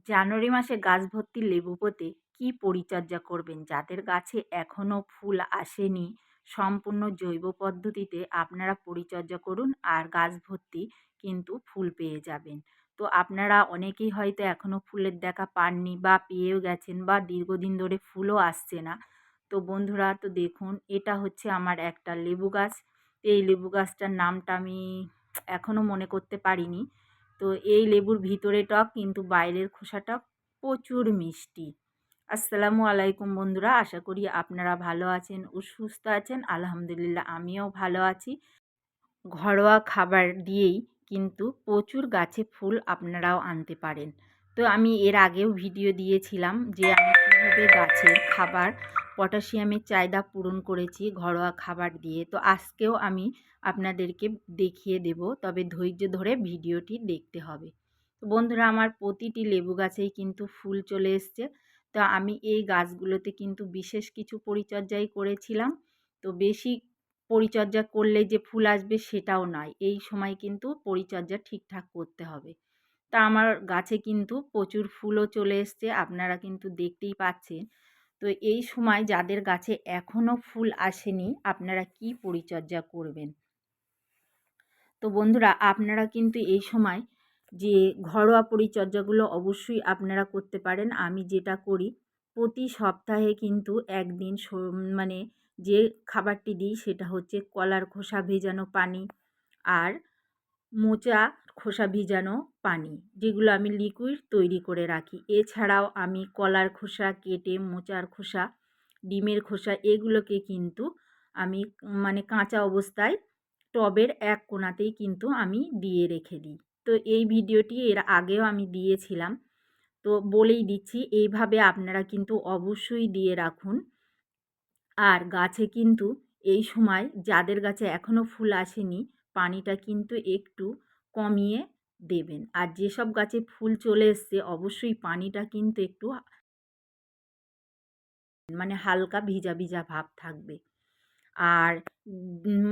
জানুয়ারি মাসে গাছ ভর্তি লেবু পেতে কী পরিচর্যা করবেন? যাদের গাছে এখনও ফুল আসেনি, সম্পূর্ণ জৈব পদ্ধতিতে আপনারা পরিচর্যা করুন আর গাছ ভর্তি কিন্তু ফুল পেয়ে যাবেন। তো আপনারা অনেকেই হয়তো এখনও ফুলের দেখা পাননি বা পেয়েও গেছেন বা দীর্ঘদিন ধরে ফুলও আসছে না। তো বন্ধুরা, তো দেখুন, এটা হচ্ছে আমার একটা লেবু গাছ। এই লেবু গাছটার নামটা আমি এখনও মনে করতে পারিনি। তো এই লেবুর ভিতরে টক কিন্তু বাইরের খোসাটা প্রচুর মিষ্টি। আসসালামু আলাইকুম বন্ধুরা, আশা করি আপনারা ভালো আছেন ও সুস্থ আছেন। আলহামদুলিল্লাহ, আমিও ভালো আছি। ঘরোয়া খাবার দিয়েই কিন্তু প্রচুর গাছে ফুল আপনারাও আনতে পারেন। তো আমি এর আগেও ভিডিও দিয়েছিলাম যে আমি কীভাবে গাছের খাবার পটাশিয়ামের চাহিদা পূরণ করেছি ঘরোয়া খাবার দিয়ে। তো আজকেও আমি আপনাদেরকে দেখিয়ে দেব, তবে ধৈর্য ধরে ভিডিওটি দেখতে হবে। তো বন্ধুরা, আমার প্রতিটি লেবু গাছেই কিন্তু ফুল চলে এসছে। তো আমি এই গাছগুলোতে কিন্তু বিশেষ কিছু পরিচর্যাই করেছিলাম। তো বেশি পরিচর্যা করলে যে ফুল আসবে সেটাও নয়, এই সময় কিন্তু পরিচর্যা ঠিকঠাক করতে হবে। তা আমার গাছে কিন্তু প্রচুর ফুলও চলে এসছে, আপনারা কিন্তু দেখতেই পাচ্ছেন। তো এই সময় যাদের গাছে এখনও ফুল আসেনি, আপনারা কি পরিচর্যা করবেন? তো বন্ধুরা, আপনারা কিন্তু এই সময় যে ঘরোয়া পরিচর্যাগুলো অবশ্যই আপনারা করতে পারেন। আমি যেটা করি, প্রতি সপ্তাহে কিন্তু একদিন মানে যে খাবারটি দিই সেটা হচ্ছে কলার খোসা ভেজানো পানি আর মোচা খোসা ভিজানো পানি, যেগুলো আমি লিকুইড তৈরি করে রাখি। এছাড়াও আমি কলার খোসা কেটে, মোচার খোসা, ডিমের খোসা এগুলোকে কিন্তু আমি মানে কাঁচা অবস্থায় টবের এক কোণাতেই কিন্তু আমি দিয়ে রেখে দিই। তো এই ভিডিওটি এর আগেও আমি দিয়েছিলাম, তো বলেই দিচ্ছি, এইভাবে আপনারা কিন্তু অবশ্যই দিয়ে রাখুন। আর গাছে কিন্তু এই সময় যাদের গাছে এখনও ফুল আসেনি, পানিটা কিন্তু একটু কমিয়ে দেবেন। আর যেসব গাছে ফুল চলে এসছে অবশ্যই পানিটা কিন্তু একটু মানে হালকা ভিজা ভিজা ভাব থাকবে। আর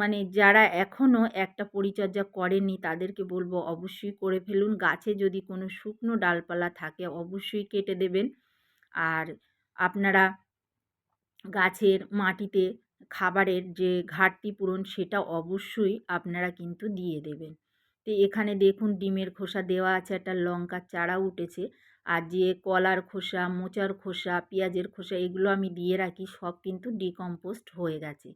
মানে যারা এখনও একটা পরিচর্যা করেননি তাদেরকে বলবো অবশ্যই করে ফেলুন। গাছে যদি কোনো শুকনো ডালপালা থাকে অবশ্যই কেটে দেবেন। আর আপনারা গাছের মাটিতে খাবারের যে ঘাটতি পূরণ সেটা অবশ্যই আপনারা কিন্তু দিয়ে দেবেন। তো এখানে দেখুন ডিমের খোসা দেওয়া আছে, একটা লঙ্কার চারা উঠেছে, আর যে কলার খোসা, মোচার খোসা, পেঁয়াজের খোসা এগুলো আমি দিয়ে রাখি, সব কিন্তু ডিকম্পোস্ট হয়ে গেছে।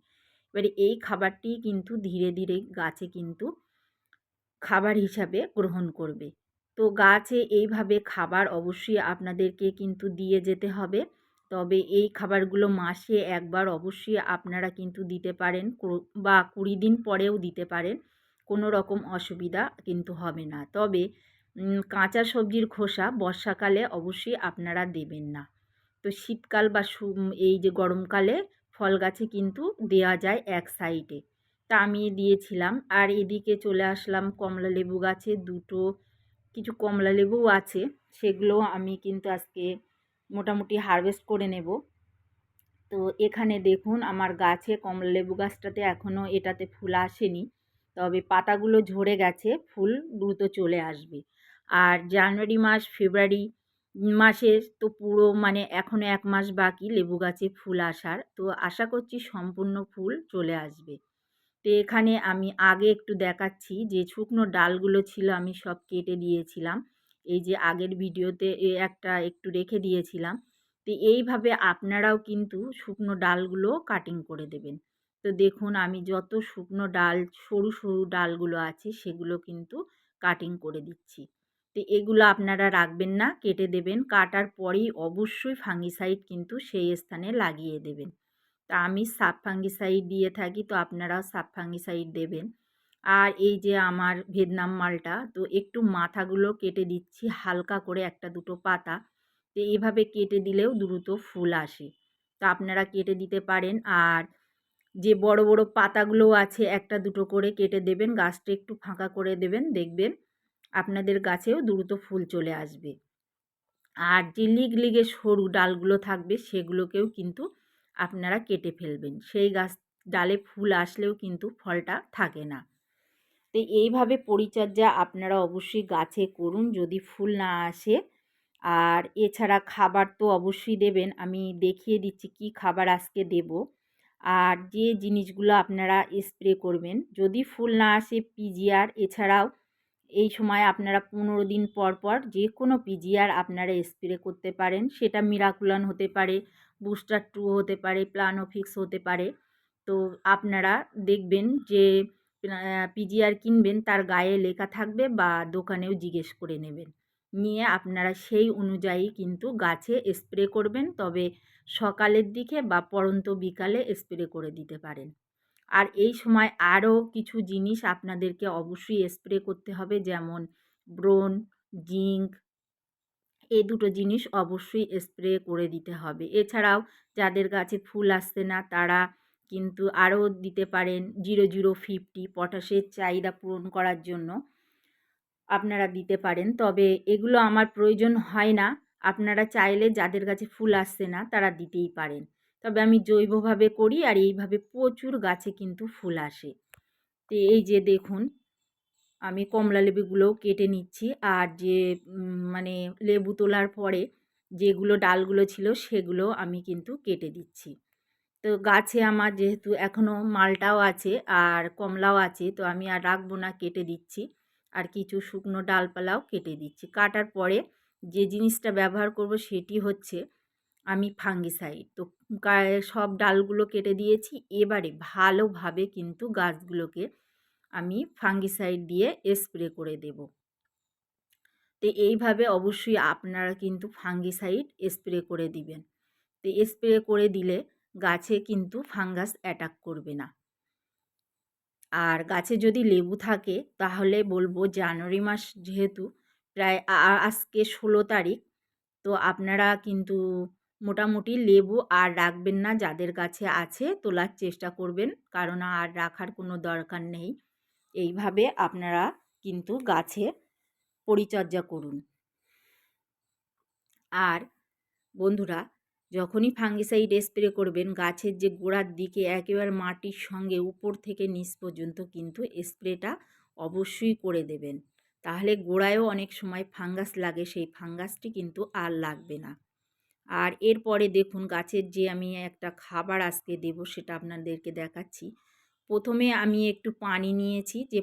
এবারে এই খাবারটি কিন্তু ধীরে ধীরে গাছে কিন্তু খাবার হিসাবে গ্রহণ করবে। তো গাছে এইভাবে খাবার অবশ্যই আপনাদেরকে কিন্তু দিয়ে যেতে হবে। তবে এই খাবারগুলো মাসে একবার অবশ্যই আপনারা কিন্তু দিতে পারেন, বা 20 দিন পরেও দিতে পারেন, কোনো রকম অসুবিধা কিন্তু হবে না। তবে কাঁচা সবজির খোসা বর্ষাকালে অবশ্যই আপনারা দেবেন না। তো শীতকাল বা এই যে গরমকালে ফল গাছে কিন্তু দেওয়া যায় এক সাইডে। তা আমি দিয়েছিলাম। আর এদিকে চলে আসলাম কমলা লেবু গাছে, কিছু কমলা লেবুও আছে, সেগুলো আমি কিন্তু আজকে মোটামুটি হারভেস্ট করে নেব। তো এখানে দেখুন আমার গাছে কমলা লেবু গাছটাতে এখনও এটাতে ফুল আসেনি, তবে পাতাগুলো ঝরে গেছে, ফুল দ্রুত চলে আসবে। আর জানুয়ারি মাস, ফেব্রুয়ারি মাসে তো পুরো মানে এখনও 1 মাস বাকি লেবু গাছে ফুল আসার, তো আশা করছি সম্পূর্ণ ফুল চলে আসবে। তো এখানে আমি আগে একটু দেখাচ্ছি যে শুকনো ডালগুলো ছিল আমি সব কেটে দিয়েছিলাম। এই যে আগের ভিডিওতে একটা একটু রেখে দিয়েছিলাম। তো এইভাবে আপনারাও কিন্তু শুকনো ডালগুলো কাটিং করে দেবেন। তো দেখুন আমি যত শুকনো ডাল, সরু সরু ডালগুলো আছে সেগুলো কিন্তু কাটিং করে দিচ্ছি। তো এগুলো আপনারা রাখবেন না, কেটে দেবেন। কাটার পরেই অবশ্যই ফাঙ্গিসাইড কিন্তু সেই স্থানে লাগিয়ে দেবেন। তা আমি সাব ফাঙ্গিসাইড দিয়ে থাকি, তো আপনারাও সাব ফাঙ্গিসাইড দেবেন। আর এই যে আমার ভিয়েতনাম মালটা, তো একটু মাথাগুলো কেটে দিচ্ছি হালকা করে, একটা দুটো পাতা। তো এইভাবে কেটে দিলেও দ্রুত ফুল আসে, তা আপনারা কেটে দিতে পারেন। আর যে বড় বড় পাতাগুলো আছে একটা দুটো করে কেটে দেবেন, গাছটা একটু ফাঁকা করে দেবেন, দেখবেন আপনাদের গাছেও দ্রুত ফুল চলে আসবে। আর যে লিগে সরু ডালগুলো থাকবে সেগুলোকেও কিন্তু আপনারা কেটে ফেলবেন, সেই গাছ ডালে ফুল আসলেও কিন্তু ফলটা থাকে না। তো এইভাবে পরিচর্যা আপনারা অবশ্যই গাছে করুন যদি ফুল না আসে। আর এছাড়া খাবার তো অবশ্যই দেবেন, আমি দেখিয়ে দিচ্ছি কি খাবার আজকে দেব। আর যে জিনিসগুলো আপনারা স্প্রে করবেন, যদি ফুল না আসে পিজিআর, এছাড়াও এই সময় আপনারা 15 দিন পর পর যে কোনো পিজিআর আপনারা স্প্রে করতে পারেন। সেটা মিরাকুলান হতে পারে, বুস্টার 2 হতে পারে, প্লানোফিক্স হতে পারে। তো আপনারা দেখবেন যে পিজিআর কিনবেন তার গায়ে লেখা থাকবে, বা দোকানেও জিজ্ঞেস করে নেবেন, নিয়ে আপনারা সেই অনুযায়ী কিন্তু গাছে স্প্রে করবেন। তবে সকালের দিকে বা পড়ন্ত বিকালে স্প্রে করে দিতে পারেন। আর এই সময় আরও কিছু জিনিস আপনাদেরকে অবশ্যই স্প্রে করতে হবে, যেমন ব্রোন, জিঙ্ক, এই দুটো জিনিস অবশ্যই স্প্রে করে দিতে হবে। এছাড়াও যাদের গাছে ফুল আসছে না তারা কিন্তু আরও দিতে পারেন 0050, পটাশের চাহিদা পূরণ করার জন্য আপনারা দিতে পারেন। তবে এগুলো আমার প্রয়োজন হয় না, আপনারা চাইলে যাদের কাছে ফুল আসছে না তারা দিতেই পারেন। তবে আমি জৈবভাবে করি, আর এইভাবে প্রচুর গাছে কিন্তু ফুল আসে। তো এই যে দেখুন, আমি কমলা লেবুগুলোও কেটে নিচ্ছি, আর যে মানে লেবু তোলার পরে যেগুলো ডালগুলো ছিল সেগুলো আমি কিন্তু কেটে দিচ্ছি। তো গাছে আমার যেহেতু এখনও মালটাও আছে আর কমলাও আছে, তো আমি আর রাখবো না, কেটে দিচ্ছি। আর কিছু শুকনো ডালপালাও কেটে দিচ্ছি। কাটার পরে যে জিনিসটা ব্যবহার করব সেটি হচ্ছে আমি ফাঙ্গিসাইড। তো সব ডালগুলো কেটে দিয়েছি, এবারে ভালোভাবে কিন্তু গাছগুলোকে আমি ফাঙ্গিসাইড দিয়ে স্প্রে করে দেব। তো এইভাবে অবশ্যই আপনারা কিন্তু ফাঙ্গিসাইড স্প্রে করে দিবেন। তো স্প্রে করে দিলে গাছে কিন্তু ফাঙ্গাস অ্যাটাক করবে না। আর গাছে যদি লেবু থাকে তাহলে বলবো, জানুয়ারি মাস যেহেতু প্রায় আজকে 16 তারিখ, তো আপনারা কিন্তু মোটামুটি লেবু আর রাখবেন না। যাদের গাছে আছে তোলার চেষ্টা করবেন, কারণ আর রাখার কোনো দরকার নেই। এইভাবে আপনারা কিন্তু গাছে পরিচর্যা করুন। আর বন্ধুরা, যখনই ফাঙ্গিসাইড স্প্রে করবেন গাছের যে গোড়ার দিকে একেবারে মাটির সঙ্গে উপর থেকে নিচ পর্যন্ত কিন্তু স্প্রেটা অবশ্যই করে দেবেন। তাহলে গোড়ায়ও অনেক সময় ফাঙ্গাস লাগে, সেই ফাঙ্গাসটি কিন্তু আর লাগবে না। আর এরপরে দেখুন, গাছের যে আমি একটা খাবার আজকে দেব সেটা আপনাদেরকে দেখাচ্ছি। প্রথমে আমি একটু পানি নিয়েছি, যে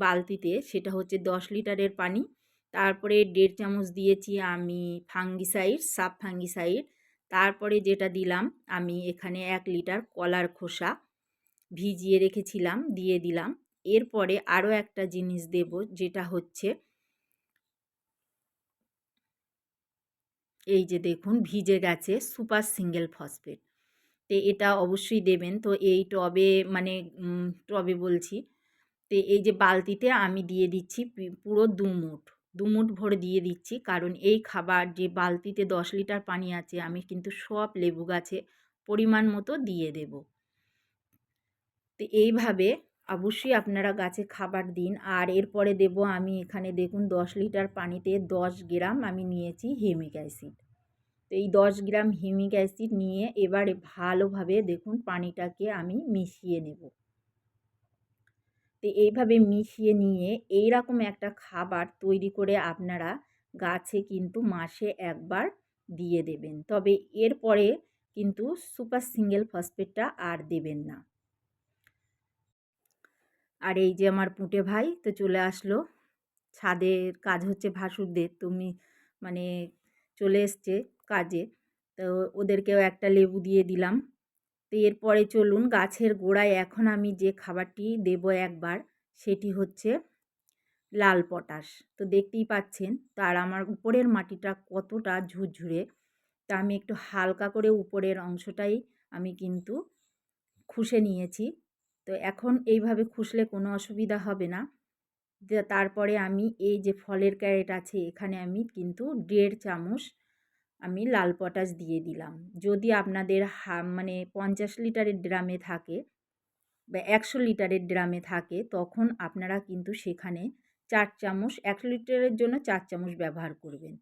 বালতিতে, সেটা হচ্ছে 10 লিটারের পানি। তারপরে 1.5 চামচ দিয়েছি আমি ফাঙ্গিসাইড, সাব ফাঙ্গিসাইড। তারপরে যেটা দিলাম আমি এখানে 1 লিটার কলার খোসা ভিজিয়ে রেখেছিলাম, দিয়ে দিলাম। এরপরে আরও একটা জিনিস দেব, যেটা হচ্ছে এই যে দেখুন ভিজে গেছে সুপার সিঙ্গেল ফসফেট। তো এটা অবশ্যই দেবেন। তো এই টবে মানে টবে বলছি, তো এই যে বালতিতে আমি দিয়ে দিচ্ছি পুরো 2 মুঠ, 2 মুঠ ভরে দিয়ে দিচ্ছি। কারণ এই খাবার যে বালতিতে 10 লিটার পানি আছে আমি কিন্তু সব লেবু গাছে পরিমাণ মতো দিয়ে দেব। তো এইভাবে অবশ্যই আপনারা গাছে খাবার দিন। আর এরপরে দেব আমি এখানে দেখুন 10 লিটার পানিতে 10 গ্রাম আমি নিয়েছি হিউমিক অ্যাসিড। তো এই 10 গ্রাম হিউমিক অ্যাসিড নিয়ে এবারে ভালোভাবে দেখুন পানিটাকে আমি মিশিয়ে নেব। তো এইভাবে মিশিয়ে নিয়ে এইরকম একটা খাবার তৈরি করে আপনারা গাছে কিন্তু মাসে একবার দিয়ে দেবেন। তবে এরপরে কিন্তু সুপার সিঙ্গেল ফসফেটটা আর দেবেন না। আর এই যে আমার পুঁটে ভাই তো চলে আসলো, ছাদের কাজ হচ্ছে ভাসুরদের, তুমি মানে চলে এসছে কাজে। তো ওদেরকেও একটা লেবু দিয়ে দিলাম। তো এরপরে চলুন গাছের গোড়ায় এখন আমি যে খাবারটি দেব একবার, সেটি হচ্ছে লাল পটাশ। তো দেখতেই পাচ্ছেন, তার আমার উপরের মাটিটা কতটা ঝুরঝুরে। তা আমি একটু হালকা করে উপরের অংশটাই আমি কিন্তু খুশে নিয়েছি। তো এখন এইভাবে খুসলে কোনো অসুবিধা হবে না। তারপরে আমি এই যে ফলের ক্যারেট আছে এখানে আমি কিন্তু 1.5 চামচ আমি লাল পটাশ দিয়ে দিলাম। যদি আপনাদের মানে 50 লিটারের ড্রামে থাকে বা 100 লিটারের ড্রামে থাকে, তখন আপনারা কিন্তু সেখানে 4 চামচ, 1 লিটারের জন্য 4 চামচ ব্যবহার করবেন।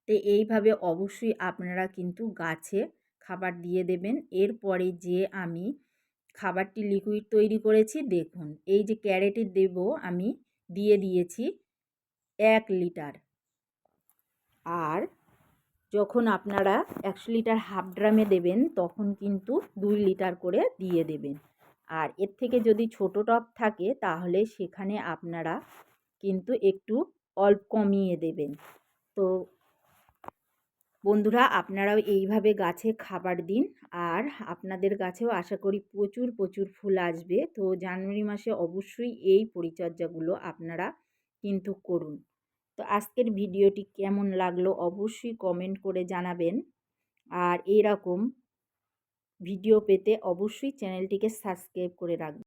তো এইভাবে অবশ্যই আপনারা কিন্তু গাছে খাবার দিয়ে দেবেন। এরপরে যে আমি খাবারটি লিকুইড তৈরি করেছি দেখুন, এই যে ক্যারেটে দেব আমি দিয়ে দিয়েছি 1 লিটার। আর যখন আপনারা 100 লিটার হাফ ড্রামে দেবেন তখন কিন্তু 2 লিটার করে দিয়ে দেবেন। আর এর থেকে যদি ছোট টব থাকে তাহলে সেখানে আপনারা কিন্তু একটু অল্প কমিয়ে দেবেন। তো বন্ধুরা, আপনারাও এইভাবে গাছে খাবার দিন, আর আপনাদের গাছেও আশা করি প্রচুর প্রচুর ফুল আসবে। তো জানুয়ারি মাসে অবশ্যই এই পরিচর্যাগুলো আপনারা কিন্তু করুন। তো আজকের ভিডিওটি কেমন লাগলো অবশ্যই কমেন্ট করে জানাবেন, আর এরকম ভিডিও পেতে অবশ্যই চ্যানেলটিকে সাবস্ক্রাইব করে রাখবেন।